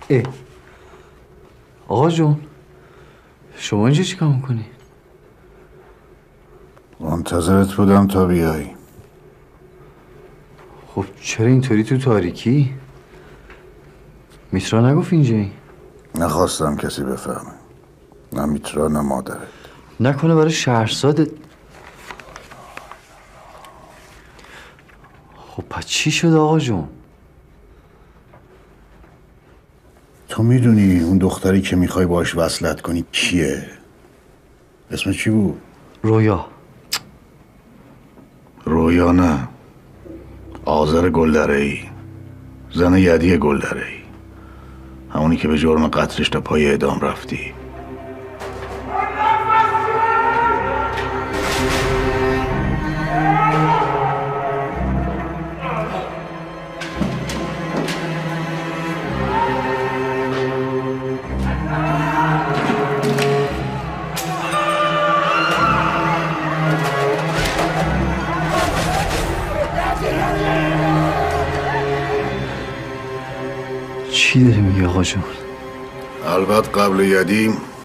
اه. آقا جون شما اینجا چی کار میکنی؟ منتظرت بودم تا بیایی. خب چرا اینطوری تو تاریکی؟ میترا نگفت اینجایی؟ نخواستم کسی بفهمه، نه میترا نه مادرت. نکنه برای شهرزادت؟ خب پس چی شد آقا جون؟ تو میدونی اون دختری که میخوای باش وصلت کنی کیه؟ اسم چی بود؟ رویا. رویا نه، آذر گلدره‌ای، زن یدی گلدره‌ای، همونی که به جرم قتلش تا پای اعدام رفتی. چی داری میگی آقا جون؟ البته قبل یدی